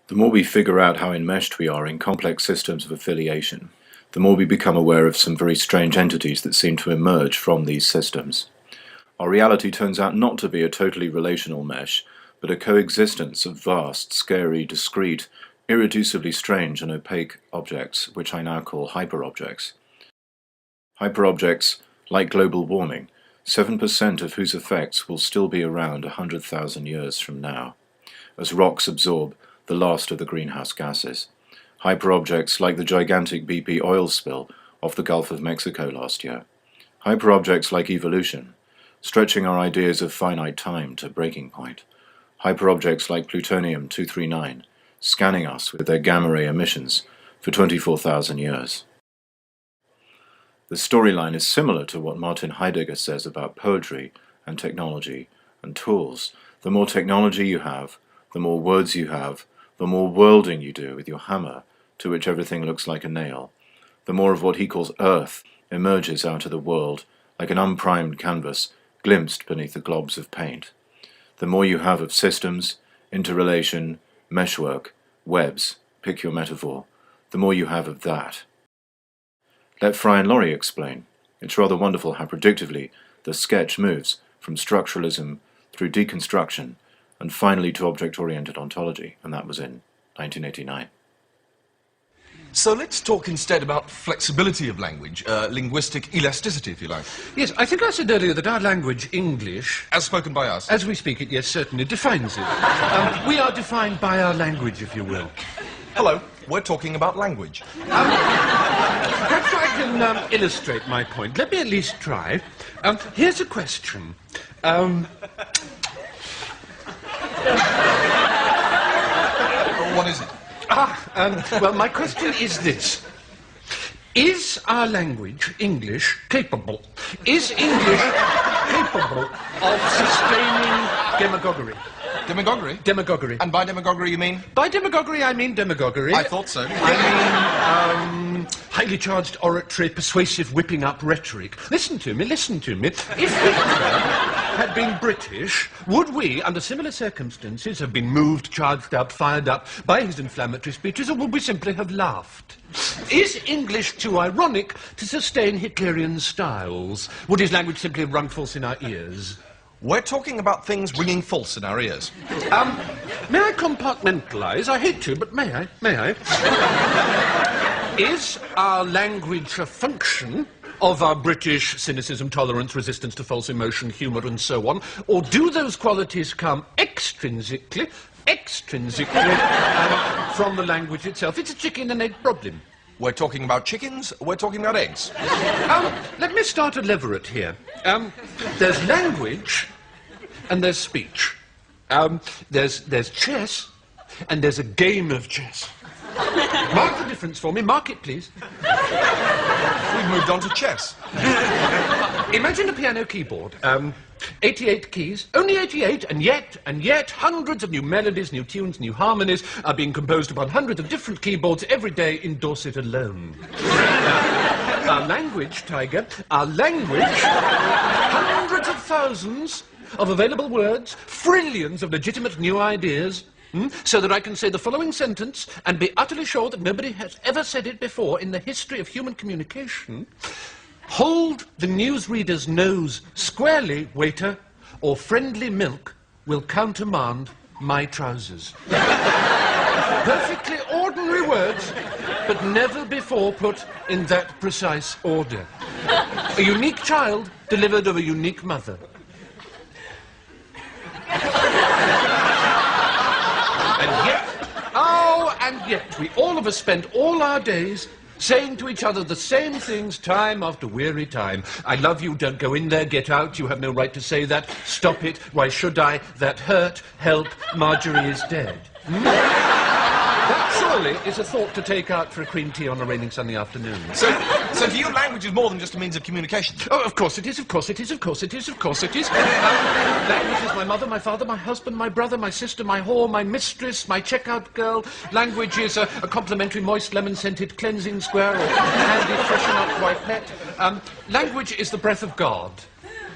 The more we figure out how enmeshed we are in complex systems of affiliation, the more we become aware of some very strange entities that seem to emerge from these systems. Our reality turns out not to be a totally relational mesh, but a coexistence of vast, scary, discrete, irreducibly strange and opaque objects, which I now call hyperobjects. Hyperobjects, like global warming, 7% of whose effects will still be around 100,000 years from now, as rocks absorb the last of the greenhouse gases. Hyperobjects like the gigantic BP oil spill off the Gulf of Mexico last year. Hyperobjects like evolution, stretching our ideas of finite time to breaking point. Hyperobjects like plutonium-239, scanning us with their gamma-ray emissions for 24,000 years. The storyline is similar to what Martin Heidegger says about poetry and technology and tools. The more technology you have, the more words you have, the more worlding you do with your hammer, to which everything looks like a nail, the more of what he calls earth emerges out of the world, like an unprimed canvas glimpsed beneath the globs of paint. The more you have of systems, interrelation, meshwork, webs, pick your metaphor, the more you have of that. Let Fry and Laurie explain. It's rather wonderful how predictively the sketch moves from structuralism through deconstruction and finally to object-oriented ontology, and that was in 1989. So let's talk instead about flexibility of language, linguistic elasticity, if you like. Yes, I think I said earlier that our language, English... As spoken by us. As we speak it, yes, certainly, defines it. We are defined by our language, if you will. Hello, we're talking about language. Perhaps I can illustrate my point. Let me at least try. Here's a question. What is it? Well, my question is this. Is our language, English, capable? Is English capable of sustaining demagoguery? Demagoguery? Demagoguery. And by demagoguery you mean? By demagoguery I mean demagoguery. I thought so. I mean, highly charged oratory, persuasive whipping up rhetoric. Listen to me, listen to me. If Hitler had been British, would we, under similar circumstances, have been moved, charged up, fired up by his inflammatory speeches, or would we simply have laughed? Is English too ironic to sustain Hitlerian styles? Would his language simply have rung false in our ears? We're talking about things ringing false in our ears. May I compartmentalise? I hate to, but may I? May I? Is our language a function of our British cynicism, tolerance, resistance to false emotion, humour, and so on? Or do those qualities come extrinsically from the language itself? It's a chicken and egg problem. We're talking about chickens, we're talking about eggs. Let me start a leveret here. There's language and there's speech. There's chess and there's a game of chess. Mark the difference for me. Mark it, please. We've moved on to chess. Imagine a piano keyboard. 88 keys, only 88, and yet hundreds of new melodies, new tunes, new harmonies are being composed upon hundreds of different keyboards every day in Dorset alone. Our language, Tiger, our language, hundreds of thousands of available words, trillions of legitimate new ideas, so that I can say the following sentence and be utterly sure that nobody has ever said it before in the history of human communication. Hold the newsreader's nose squarely, waiter, or friendly milk will countermand my trousers. Perfectly ordinary words, but never before put in that precise order. A unique child delivered of a unique mother. And yet, we all of us spend all our days saying to each other the same things time after weary time. I love you, don't go in there, get out, you have no right to say that, stop it, why should I, that hurt, help, Marjorie is dead. That surely is a thought to take out for a cream tea on a raining sunny afternoon. So to you, language is more than just a means of communication? Oh, of course it is, of course it is, of course it is, of course it is. Language is my mother, my father, my husband, my brother, my sister, my whore, my mistress, my checkout girl. Language is a complimentary moist lemon-scented cleansing square or handy freshen-up white pet. Language is the breath of God.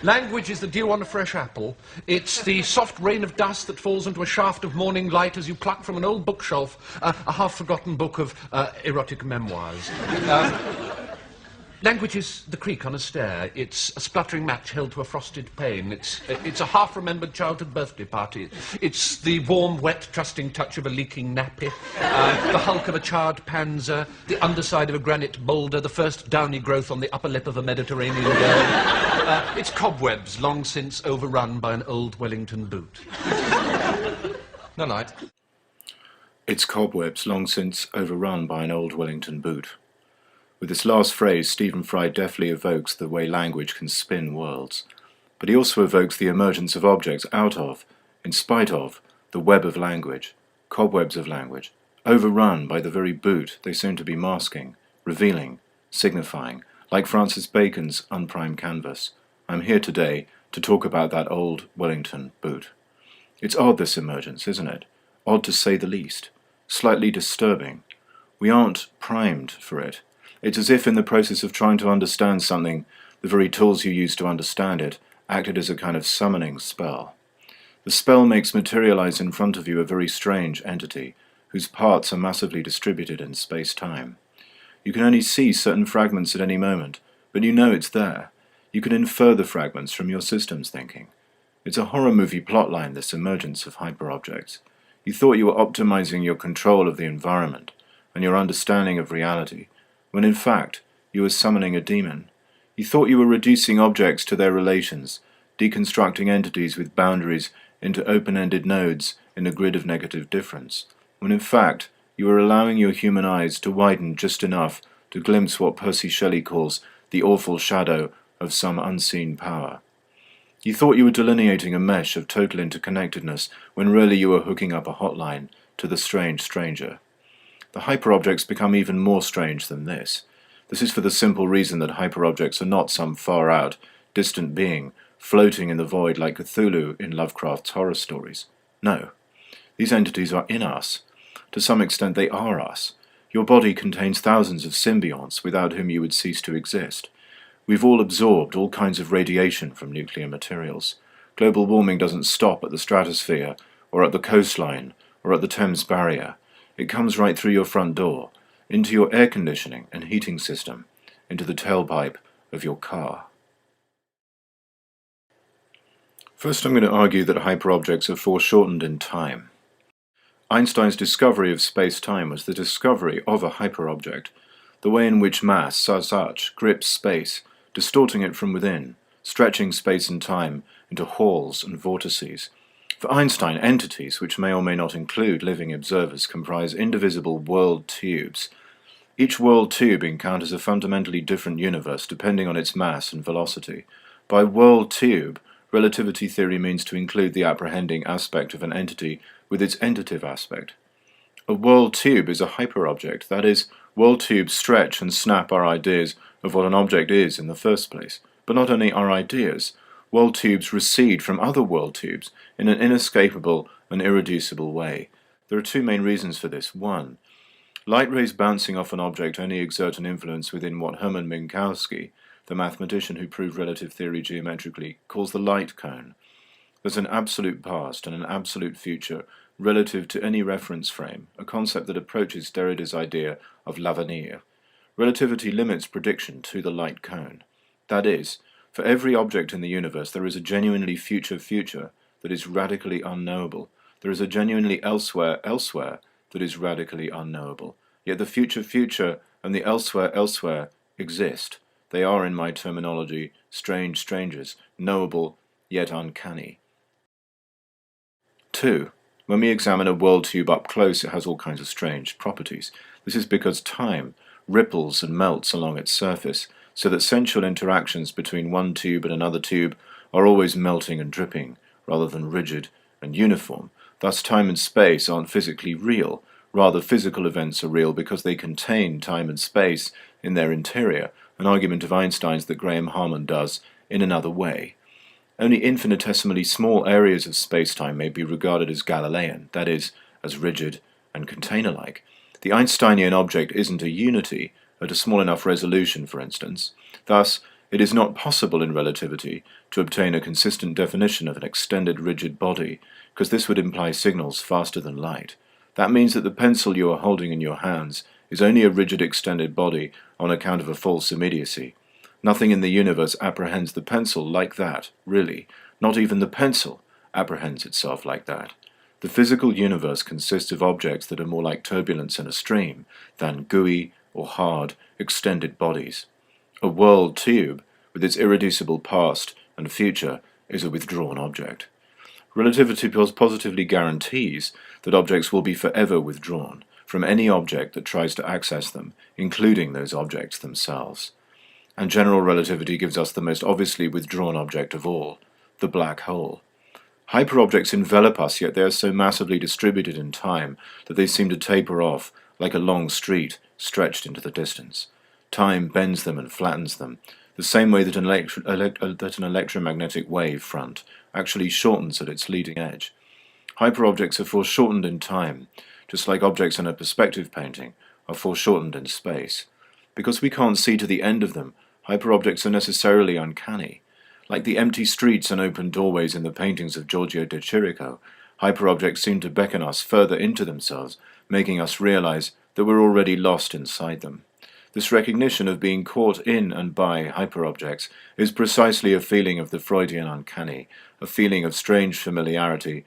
Language is the dew on a fresh apple. It's the soft rain of dust that falls into a shaft of morning light as you pluck from an old bookshelf a half-forgotten book of erotic memoirs. Language is the creak on a stair. It's a spluttering match held to a frosted pane. It's a half-remembered childhood birthday party. It's the warm, wet, trusting touch of a leaking nappy, the hulk of a charred panzer, the underside of a granite boulder, the first downy growth on the upper lip of a Mediterranean girl. It's cobwebs long since overrun by an old Wellington boot. No night. It's cobwebs long since overrun by an old Wellington boot. With this last phrase, Stephen Fry deftly evokes the way language can spin worlds, but he also evokes the emergence of objects out of, in spite of, the web of language, cobwebs of language, overrun by the very boot they seem to be masking, revealing, signifying, like Francis Bacon's Unprimed canvas. I'm here today to talk about that old Wellington boot. It's odd, this emergence, isn't it? Odd to say the least. Slightly disturbing. We aren't primed for it. It's as if in the process of trying to understand something, the very tools you use to understand it acted as a kind of summoning spell. The spell makes materialize in front of you a very strange entity, whose parts are massively distributed in space-time. You can only see certain fragments at any moment, but you know it's there. You can infer the fragments from your system's thinking. It's a horror movie plotline, this emergence of hyperobjects. You thought you were optimizing your control of the environment and your understanding of reality, when in fact you were summoning a demon. You thought you were reducing objects to their relations, deconstructing entities with boundaries into open-ended nodes in a grid of negative difference, when in fact you were allowing your human eyes to widen just enough to glimpse what Percy Shelley calls the awful shadow of some unseen power. You thought you were delineating a mesh of total interconnectedness, when really you were hooking up a hotline to the strange stranger. The hyperobjects become even more strange than this. This is for the simple reason that hyperobjects are not some far-out, distant being floating in the void like Cthulhu in Lovecraft's horror stories. No. These entities are in us. To some extent they are us. Your body contains thousands of symbionts without whom you would cease to exist. We've all absorbed all kinds of radiation from nuclear materials. Global warming doesn't stop at the stratosphere, or at the coastline, or at the Thames barrier. It comes right through your front door, into your air conditioning and heating system, into the tailpipe of your car. First, I'm going to argue that hyperobjects are foreshortened in time. Einstein's discovery of space-time was the discovery of a hyperobject, the way in which mass, as such, grips space, distorting it from within, stretching space and time into halls and vortices. For Einstein, entities, which may or may not include living observers, comprise indivisible world tubes. Each world tube encounters a fundamentally different universe depending on its mass and velocity. By world tube, relativity theory means to include the apprehending aspect of an entity with its entative aspect. A world tube is a hyperobject, that is, world tubes stretch and snap our ideas of what an object is in the first place. But not only our ideas, world tubes recede from other world tubes in an inescapable and irreducible way. There are two main reasons for this. One, light rays bouncing off an object only exert an influence within what Hermann Minkowski, the mathematician who proved relative theory geometrically, calls the light cone. There's an absolute past and an absolute future relative to any reference frame, a concept that approaches Derrida's idea of l'avenir. Relativity limits prediction to the light cone. That is, for every object in the universe there is a genuinely future that is radically unknowable. There is a genuinely elsewhere that is radically unknowable. Yet the future and the elsewhere exist. They are, in my terminology, strange strangers, knowable yet uncanny. 2. When we examine a world tube up close, it has all kinds of strange properties. This is because time ripples and melts along its surface, so that sensual interactions between one tube and another tube are always melting and dripping, rather than rigid and uniform. Thus time and space aren't physically real. Rather, physical events are real because they contain time and space in their interior, an argument of Einstein's that Graham Harman does in another way. Only infinitesimally small areas of space-time may be regarded as Galilean, that is, as rigid and container-like. The Einsteinian object isn't a unity, at a small enough resolution, for instance. Thus, It is not possible in relativity to obtain a consistent definition of an extended rigid body, because this would imply signals faster than light. That means that the pencil you are holding in your hands is only a rigid extended body on account of a false immediacy. Nothing in the universe apprehends the pencil like that, really. Not even the pencil apprehends itself like that. The physical universe consists of objects that are more like turbulence in a stream than gooey or hard, extended bodies. A world tube, with its irreducible past and future, is a withdrawn object. Relativity positively guarantees that objects will be forever withdrawn from any object that tries to access them, including those objects themselves. And general relativity gives us the most obviously withdrawn object of all, the black hole. Hyperobjects envelop us, yet they are so massively distributed in time that they seem to taper off like a long street stretched into the distance. Time bends them and flattens them, the same way that an electromagnetic wave front actually shortens at its leading edge. Hyperobjects are foreshortened in time, just like objects in a perspective painting are foreshortened in space. Because we can't see to the end of them, hyperobjects are necessarily uncanny. Like the empty streets and open doorways in the paintings of Giorgio de Chirico, hyperobjects seem to beckon us further into themselves, making us realize that we're already lost inside them. This recognition of being caught in and by hyperobjects is precisely a feeling of the Freudian uncanny, a feeling of strange familiarity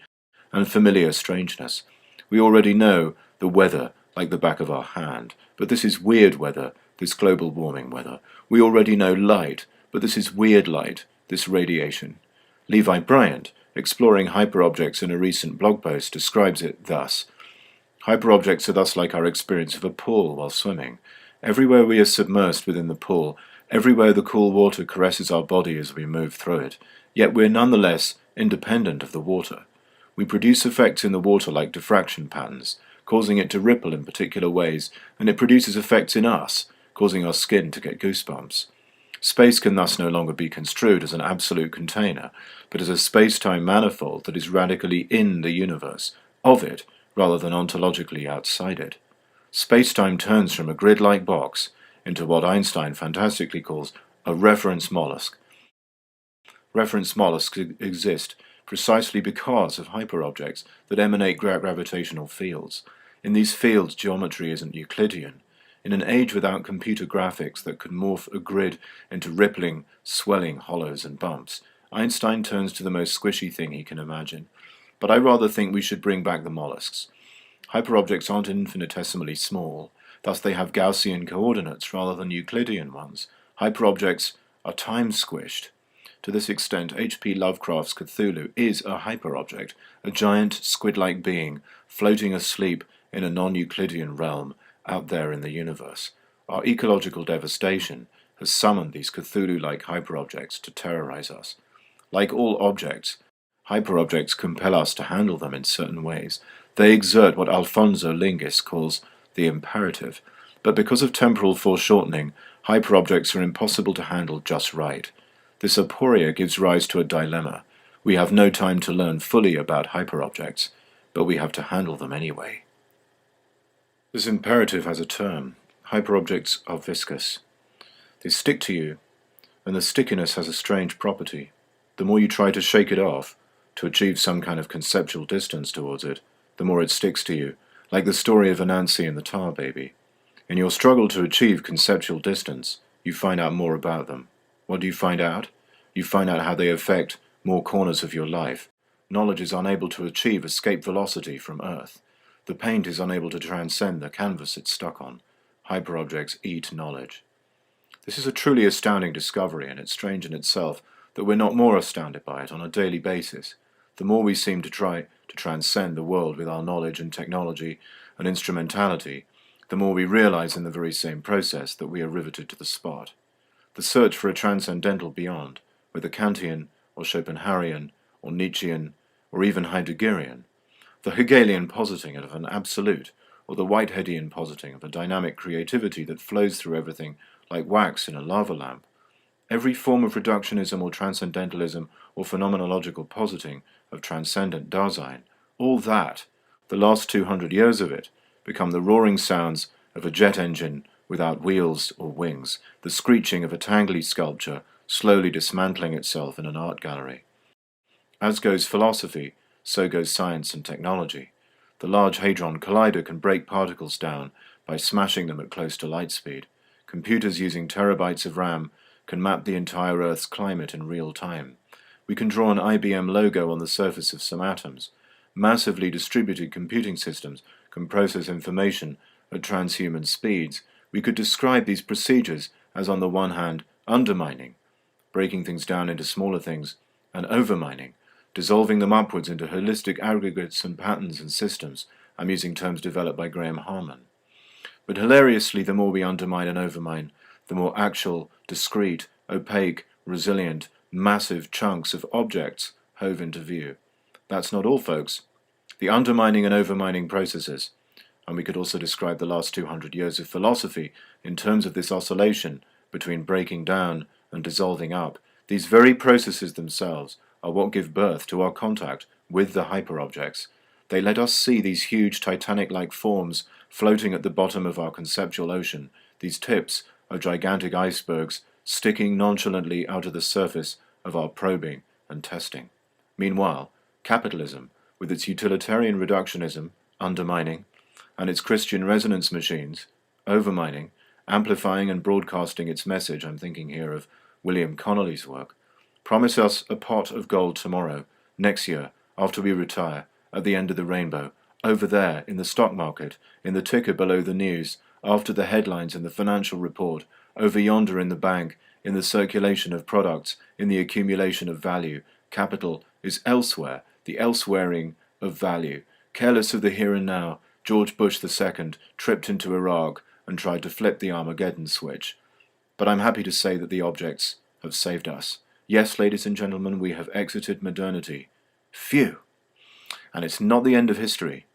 and familiar strangeness. We already know the weather like the back of our hand, but this is weird weather, this global warming weather. We already know light, but this is weird light, this radiation. Levi Bryant, exploring hyperobjects in a recent blog post, describes it thus. Hyperobjects are thus like our experience of a pool while swimming. Everywhere we are submersed within the pool, everywhere the cool water caresses our body as we move through it, yet we're nonetheless independent of the water. We produce effects in the water like diffraction patterns, causing it to ripple in particular ways, and it produces effects in us, causing our skin to get goosebumps. Space can thus no longer be construed as an absolute container, but as a space-time manifold that is radically in the universe, of it, rather than ontologically outside it. Space-time turns from a grid-like box into what Einstein fantastically calls a reference mollusk. Reference mollusks exist precisely because of hyperobjects that emanate gravitational fields. In these fields, geometry isn't Euclidean. In an age without computer graphics that could morph a grid into rippling, swelling hollows and bumps, Einstein turns to the most squishy thing he can imagine. But I rather think we should bring back the mollusks. Hyperobjects aren't infinitesimally small, thus they have Gaussian coordinates rather than Euclidean ones. Hyperobjects are time-squished. To this extent, H.P. Lovecraft's Cthulhu is a hyperobject, a giant squid-like being floating asleep in a non-Euclidean realm out there in the universe. Our ecological devastation has summoned these Cthulhu-like hyperobjects to terrorize us. Like all objects, hyperobjects compel us to handle them in certain ways. They exert what Alfonso Linguis calls the imperative, but because of temporal foreshortening, hyperobjects are impossible to handle just right. This aporia gives rise to a dilemma. We have no time to learn fully about hyperobjects, but we have to handle them anyway. This imperative has a term. Hyperobjects are viscous. They stick to you, and the stickiness has a strange property. The more you try to shake it off, to achieve some kind of conceptual distance towards it, the more it sticks to you, like the story of Anansi and the Tar Baby. In your struggle to achieve conceptual distance, you find out more about them. What do you find out? You find out how they affect more corners of your life. Knowledge is unable to achieve escape velocity from Earth. The paint is unable to transcend the canvas it's stuck on. Hyperobjects eat knowledge. This is a truly astounding discovery, and it's strange in itself that we're not more astounded by it on a daily basis. The more we seem to try to transcend the world with our knowledge and technology and instrumentality, the more we realize in the very same process that we are riveted to the spot. The search for a transcendental beyond, whether Kantian or Schopenhauerian or Nietzschean or even Heideggerian, the Hegelian positing of an absolute, or the Whiteheadian positing of a dynamic creativity that flows through everything like wax in a lava lamp. Every form of reductionism or transcendentalism or phenomenological positing of transcendent Dasein, all that, the last 200 years of it, become the roaring sounds of a jet engine without wheels or wings, the screeching of a tangly sculpture slowly dismantling itself in an art gallery. As goes philosophy, so goes science and technology. The Large Hadron Collider can break particles down by smashing them at close to light speed. Computers using terabytes of RAM can map the entire Earth's climate in real time. We can draw an IBM logo on the surface of some atoms. Massively distributed computing systems can process information at transhuman speeds. We could describe these procedures as, on the one hand, undermining, breaking things down into smaller things, and overmining, dissolving them upwards into holistic aggregates and patterns and systems. I'm using terms developed by Graham Harman. But hilariously, the more we undermine and overmine, the more actual, discrete, opaque, resilient, massive chunks of objects hove into view. That's not all, folks. The undermining and overmining processes, and we could also describe the last 200 years of philosophy in terms of this oscillation between breaking down and dissolving up, these very processes themselves are what give birth to our contact with the hyperobjects. They let us see these huge Titanic-like forms floating at the bottom of our conceptual ocean, these tips of gigantic icebergs sticking nonchalantly out of the surface of our probing and testing. Meanwhile, capitalism, with its utilitarian reductionism, undermining, and its Christian resonance machines, overmining, amplifying and broadcasting its message, I'm thinking here of William Connolly's work, promise us a pot of gold tomorrow, next year, after we retire, at the end of the rainbow, over there, in the stock market, in the ticker below the news, after the headlines in the financial report, over yonder in the bank, in the circulation of products, in the accumulation of value. Capital is elsewhere, the elsewhereing of value. Careless of the here and now, George Bush II tripped into Iraq and tried to flip the Armageddon switch. But I'm happy to say that the objects have saved us. Yes, ladies and gentlemen, we have exited modernity. Phew! And it's not the end of history.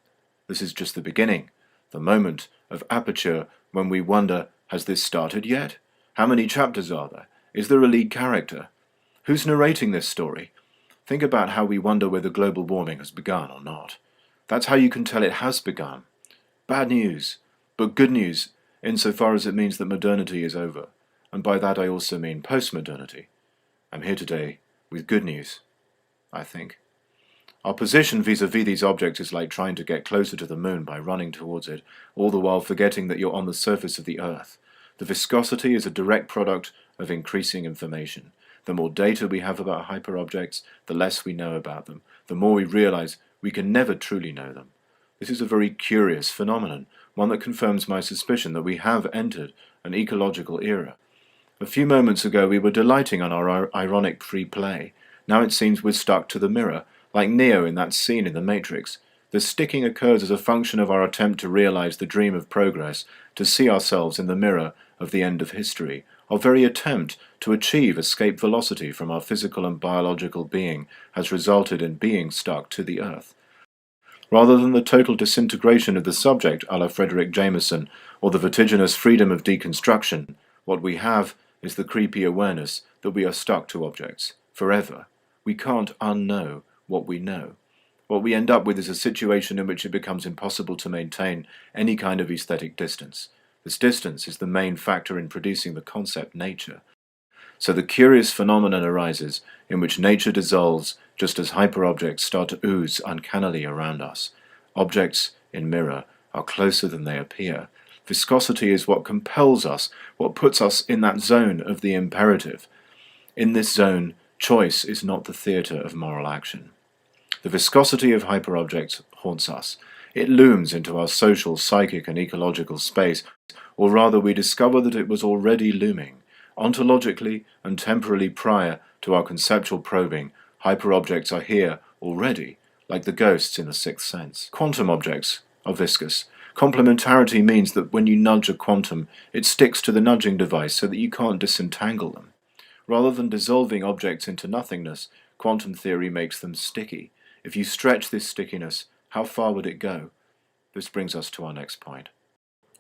This is just the beginning, the moment of aperture when we wonder, has this started yet? How many chapters are there? Is there a lead character? Who's narrating this story? Think about how we wonder whether global warming has begun or not. That's how you can tell it has begun. Bad news, but good news insofar as it means that modernity is over. And by that I also mean post-modernity. I'm here today with good news, I think. Our position vis-à-vis these objects is like trying to get closer to the moon by running towards it, all the while forgetting that you're on the surface of the Earth. The viscosity is a direct product of increasing information. The more data we have about hyperobjects, the less we know about them, the more we realize we can never truly know them. This is a very curious phenomenon, one that confirms my suspicion that we have entered an ecological era. A few moments ago we were delighting on our ironic free play. Now it seems we're stuck to the mirror, like Neo in that scene in The Matrix. The sticking occurs as a function of our attempt to realize the dream of progress, to see ourselves in the mirror of the end of history. Our very attempt to achieve escape velocity from our physical and biological being has resulted in being stuck to the Earth. Rather than the total disintegration of the subject a la Frederick Jameson, or the vertiginous freedom of deconstruction, what we have is the creepy awareness that we are stuck to objects, forever. We can't unknow what we know. What we end up with is a situation in which it becomes impossible to maintain any kind of aesthetic distance. This distance is the main factor in producing the concept nature. So the curious phenomenon arises in which nature dissolves just as hyperobjects start to ooze uncannily around us. Objects in mirror are closer than they appear. Viscosity is what compels us, what puts us in that zone of the imperative. In this zone, choice is not the theatre of moral action. The viscosity of hyperobjects haunts us. It looms into our social, psychic, and ecological space, or rather we discover that it was already looming. Ontologically and temporally prior to our conceptual probing, hyperobjects are here already, like the ghosts in The Sixth Sense. Quantum objects are viscous. Complementarity means that when you nudge a quantum, it sticks to the nudging device so that you can't disentangle them. Rather than dissolving objects into nothingness, quantum theory makes them sticky. If you stretch this stickiness, how far would it go? This brings us to our next point.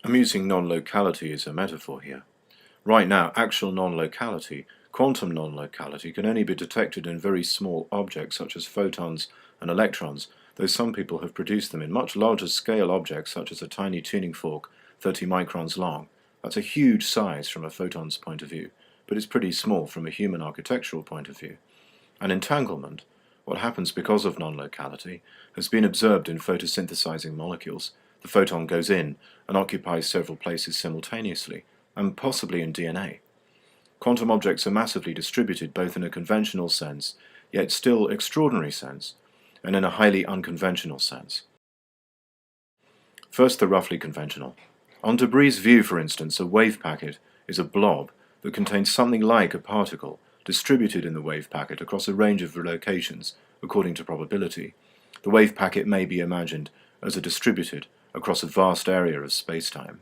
I'm using non-locality as a metaphor here. Right now, actual non-locality, quantum non-locality, can only be detected in very small objects such as photons and electrons, though some people have produced them in much larger scale objects such as a tiny tuning fork 30 microns long. That's a huge size from a photon's point of view. but it's pretty small from a human architectural point of view. And entanglement, what happens because of non-locality, has been observed in photosynthesizing molecules. The photon goes in and occupies several places simultaneously, and possibly in DNA. Quantum objects are massively distributed both in a conventional sense, yet still extraordinary sense, and in a highly unconventional sense. First, the roughly conventional. On Debray's view, for instance, a wave packet is a blob that contains something like a particle distributed in the wave packet across a range of locations according to probability. The wave packet may be imagined as a distributed across a vast area of space-time.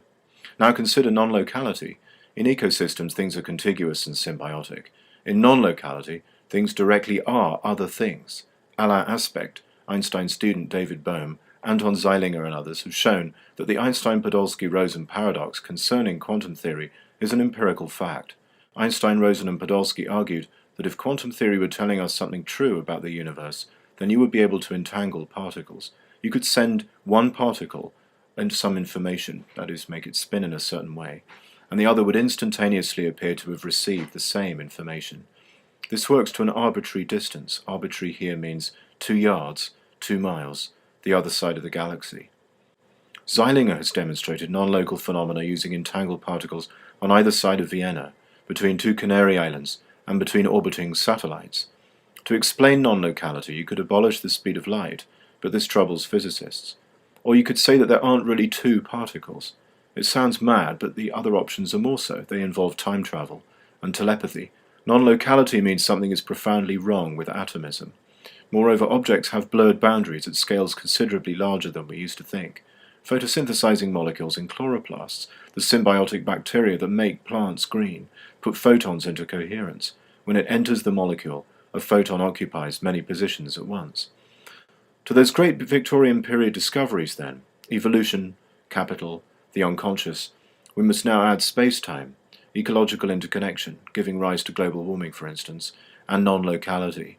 Now consider non-locality. In ecosystems, things are contiguous and symbiotic. In non-locality, things directly are other things. A la aspect, Einstein's student David Bohm, Anton Zeilinger and others have shown that the Einstein-Podolsky-Rosen paradox concerning quantum theory is an empirical fact. Einstein, Rosen and Podolsky argued that if quantum theory were telling us something true about the universe, then you would be able to entangle particles. You could send one particle and some information, that is, make it spin in a certain way, and the other would instantaneously appear to have received the same information. This works to an arbitrary distance. Arbitrary here means 2 yards, 2 miles, the other side of the galaxy. Zeilinger has demonstrated non-local phenomena using entangled particles on either side of Vienna, between 2 Canary Islands, and between orbiting satellites. To explain non-locality, you could abolish the speed of light, but this troubles physicists. Or you could say that there aren't really 2 particles. It sounds mad, but the other options are more so. They involve time travel and telepathy. Non-locality means something is profoundly wrong with atomism. Moreover, objects have blurred boundaries at scales considerably larger than we used to think. Photosynthesizing molecules in chloroplasts, the symbiotic bacteria that make plants green, put photons into coherence. When it enters the molecule, a photon occupies many positions at once. To those great Victorian period discoveries, then, evolution, capital, the unconscious, we must now add space-time, ecological interconnection, giving rise to global warming, for instance, and non-locality.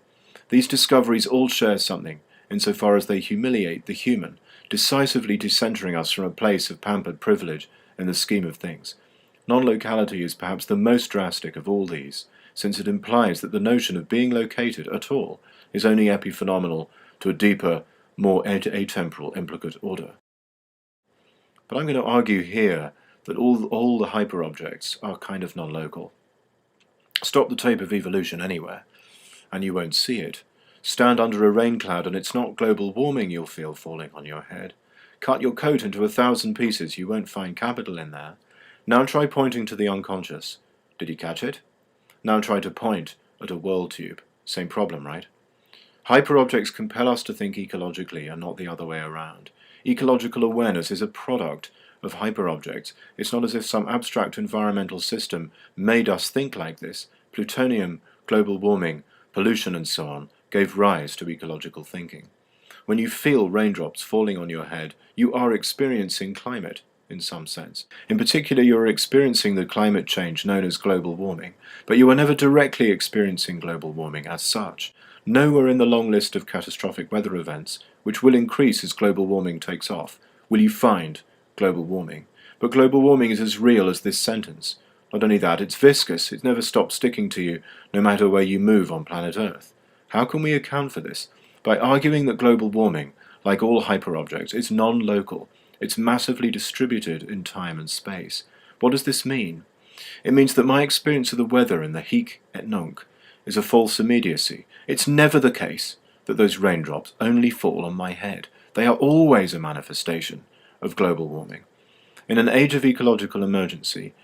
These discoveries all share something, insofar as they humiliate the human, decisively decentering us from a place of pampered privilege in the scheme of things. Non-locality is perhaps the most drastic of all these, since it implies that the notion of being located at all is only epiphenomenal to a deeper, more atemporal implicate order. But I'm going to argue here that all the hyperobjects are kind of non-local. Stop the tape of evolution anywhere, and you won't see it. Stand under a rain cloud and it's not global warming you'll feel falling on your head. Cut your coat into 1,000 pieces, you won't find capital in there. Now try pointing to the unconscious. Did you catch it? Now try to point at a world tube. Same problem, right? Hyperobjects compel us to think ecologically and not the other way around. Ecological awareness is a product of hyperobjects. It's not as if some abstract environmental system made us think like this. Plutonium, global warming, pollution and so on gave rise to ecological thinking. When you feel raindrops falling on your head, you are experiencing climate in some sense. In particular, you are experiencing the climate change known as global warming, but you are never directly experiencing global warming as such. Nowhere in the long list of catastrophic weather events, which will increase as global warming takes off, will you find global warming. But global warming is as real as this sentence. Not only that, it's viscous. It never stops sticking to you, no matter where you move on planet Earth. How can we account for this? By arguing that global warming, like all hyperobjects, is non-local. It's massively distributed in time and space. What does this mean? It means that my experience of the weather in the hic et nunc is a false immediacy. It's never the case that those raindrops only fall on my head. They are always a manifestation of global warming. In an age of ecological emergency,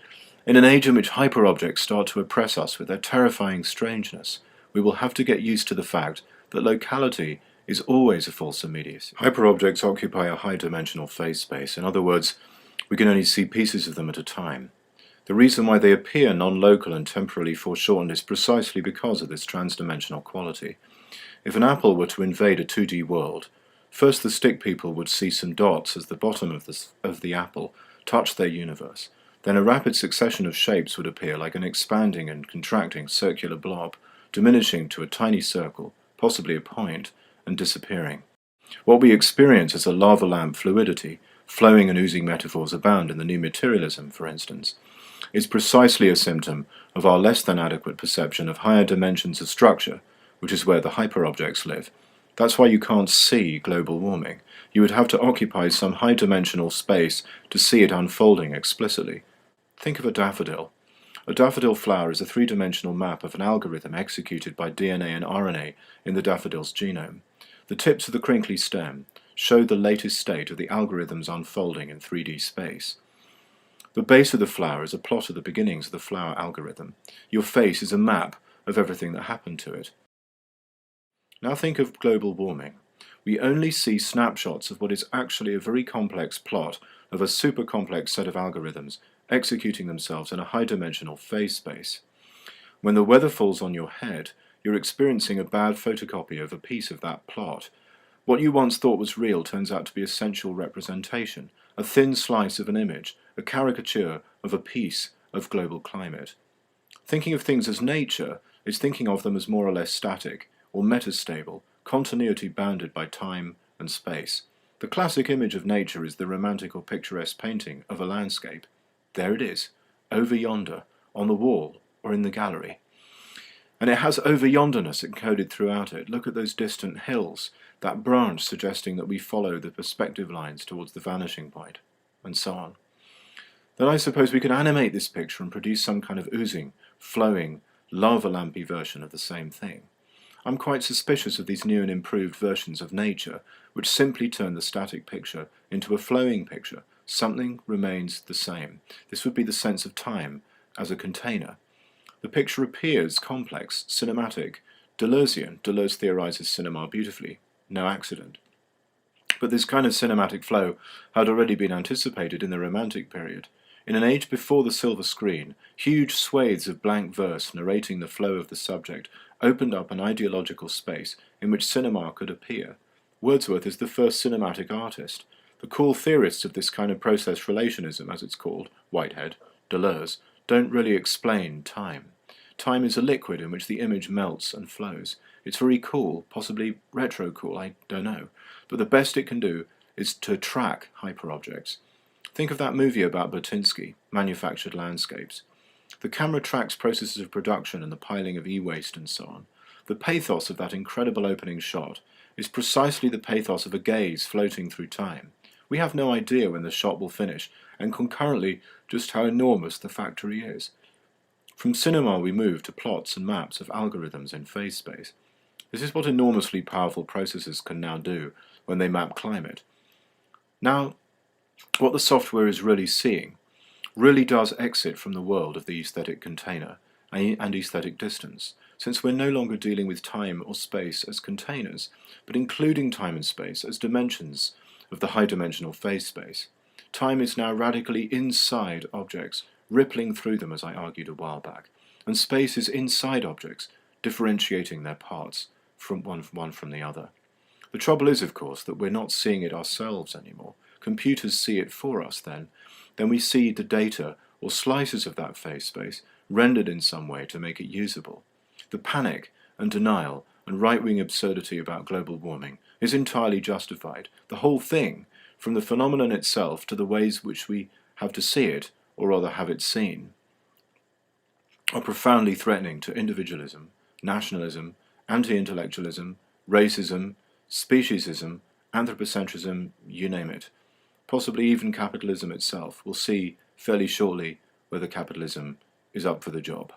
in an age in which hyperobjects start to oppress us with their terrifying strangeness, we will have to get used to the fact that locality is always a false immediacy. Hyperobjects occupy a high-dimensional phase space. In other words, we can only see pieces of them at a time. The reason why they appear non-local and temporally foreshortened is precisely because of this transdimensional quality. If an apple were to invade a 2D world, first the stick people would see some dots as the bottom of the apple touched their universe. Then a rapid succession of shapes would appear like an expanding and contracting circular blob, diminishing to a tiny circle, possibly a point, and disappearing. What we experience is a lava lamp fluidity. Flowing and oozing metaphors abound in the new materialism, for instance. is precisely a symptom of our less than adequate perception of higher dimensions of structure, which is where the hyperobjects live. That's why you can't see global warming. You would have to occupy some high-dimensional space to see it unfolding explicitly. Think of a daffodil. A daffodil flower is a three-dimensional map of an algorithm executed by DNA and RNA in the daffodil's genome. The tips of the crinkly stem show the latest state of the algorithm's unfolding in 3D space. The base of the flower is a plot of the beginnings of the flower algorithm. Your face is a map of everything that happened to it. Now think of global warming. We only see snapshots of what is actually a very complex plot of a super complex set of algorithms executing themselves in a high-dimensional phase space. When the weather falls on your head, you're experiencing a bad photocopy of a piece of that plot. What you once thought was real turns out to be a sensual representation, a thin slice of an image, a caricature of a piece of global climate. Thinking of things as nature is thinking of them as more or less static, or metastable, continuity bounded by time and space. The classic image of nature is the romantic or picturesque painting of a landscape. There it is, over yonder, on the wall or in the gallery. And it has over yonderness encoded throughout it. Look at those distant hills, that branch suggesting that we follow the perspective lines towards the vanishing point, and so on. Then I suppose we could animate this picture and produce some kind of oozing, flowing, lava-lampy version of the same thing. I'm quite suspicious of these new and improved versions of nature, which simply turn the static picture into a flowing picture. Something remains the same. This would be the sense of time as a container. The picture appears complex, cinematic, Deleuzian. Deleuze theorizes cinema beautifully. No accident. But this kind of cinematic flow had already been anticipated in the Romantic period. In an age before the silver screen, huge swathes of blank verse narrating the flow of the subject opened up an ideological space in which cinema could appear. Wordsworth is the first cinematic artist. The cool theorists of this kind of process relationism, as it's called, Whitehead, Deleuze, don't really explain time. Time is a liquid in which the image melts and flows. It's very cool, possibly retro-cool, I don't know. But the best it can do is to track hyperobjects. Think of that movie about Bertinsky, Manufactured Landscapes. The camera tracks processes of production and the piling of e-waste and so on. The pathos of that incredible opening shot is precisely the pathos of a gaze floating through time. We have no idea when the shot will finish, and concurrently just how enormous the factory is. From cinema we move to plots and maps of algorithms in phase space. This is what enormously powerful processors can now do when they map climate. Now, what the software is really seeing really does exit from the world of the aesthetic container and aesthetic distance, since we're no longer dealing with time or space as containers, but including time and space as dimensions of the high-dimensional phase space. Time is now radically inside objects, rippling through them, as I argued a while back, and space is inside objects, differentiating their parts from one from the other. The trouble is, of course, that we're not seeing it ourselves anymore. Computers see it for us then we see the data or slices of that phase space rendered in some way to make it usable. The panic and denial and right-wing absurdity about global warming is entirely justified. The whole thing, from the phenomenon itself to the ways which we have to see it, or rather have it seen, are profoundly threatening to individualism, nationalism, anti-intellectualism, racism, speciesism, anthropocentrism, you name it. Possibly even capitalism itself. We'll see fairly shortly whether capitalism is up for the job.